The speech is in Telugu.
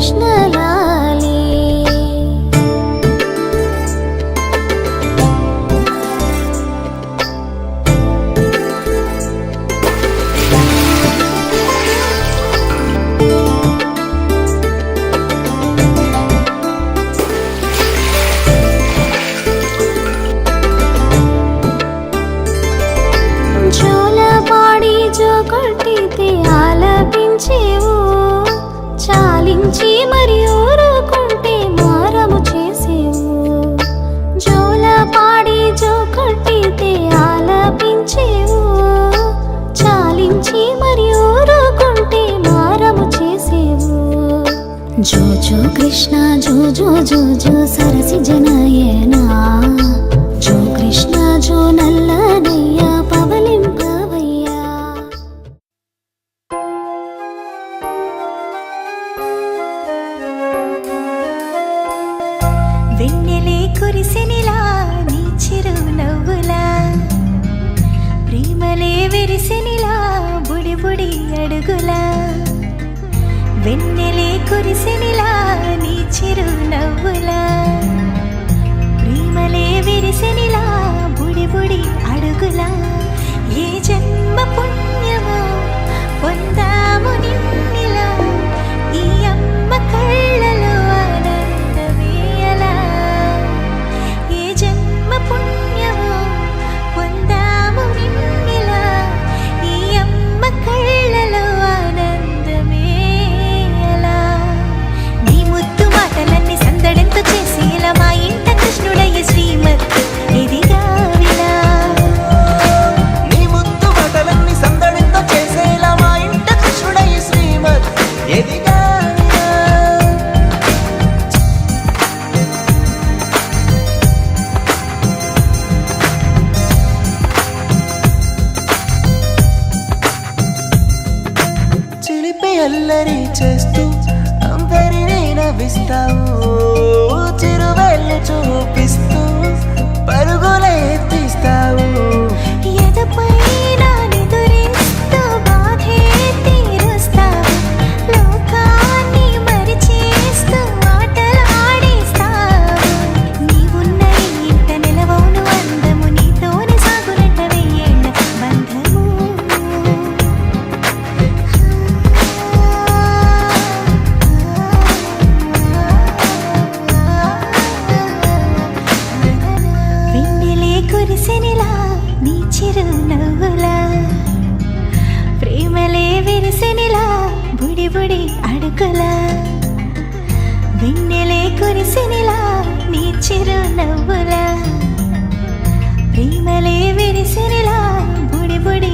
కృష్ణలాలి జోలపాడి జోకొట్టితే ఆలపించేవు చాలించి మరి ఊరుకుంటే మారము చేసేవు జోలపాడి జోకొట్టితే ఆలపించేవు చాలించి మరి ఊరుకుంటే మారము చేసేవు జో జో కృష్ణ జో జో జో జో సరసి జనయనా జో కృష్ణ జో నల్లనయ్య పవలింపవయ్యా వెన్నెలే కురిసెనిలా నీ చిరు నవ్వులా ప్రేమలే విరిసెనిలా బుడి బుడి అడుగులా వెన్నెలే కురిసెనిలా నీ చిరు నవ్వులా ప్రేమలే విరిసెనిలా బుడి బుడి అడుగులా ఏ జన్మ పుణ్యమో పొందాము నిన్నిలా ఈ అమ్మ కళ్ళలో ఆనందమే అలా ఏ జన్మ పుణ్యమో పొందాము నిన్నిలా ఈ అమ్మ కళ్ళలో ఆనందమే అలా నీ ముద్దు మాటలన్నీ సందడెంతో చేసి ఇలా మా ఇంట కృష్ణుడయ్య శ్రీమత్ ఇదిగా వినా నీ ముద్దు మాటలన్నీ సందడింతో చేసేలా మా ఇంట కృష్ణుడయ్య శ్రీమత్ ఎదిగా చిలిపి అల్లరి చేస్తూ అందరినీ నవ్విస్తావు చిరువెళ్ళు చూపిస్తూ పరుగులే తీస్తావు ఎదపైన నిదురిస్తూ బాధే తీరుస్తావు లోకాన్ని మరిచేస్తూ ఆటలు ఆడిస్తావు నీవున్న ఈ ఇంట నిలవవును అందము నీతోనే సాగునట్ట వెయ్యేళ్ళ బంధము వెన్నెలే కురిసెనిలా నీ చిరు నవ్వులా ప్రేమలే విరిసెనిలా బుడి బుడి అడుగులా వెన్నెలే కురిసెనిలా నీ చిరు నవ్వులా ప్రేమలే విరిసెనిలా బుడి బుడి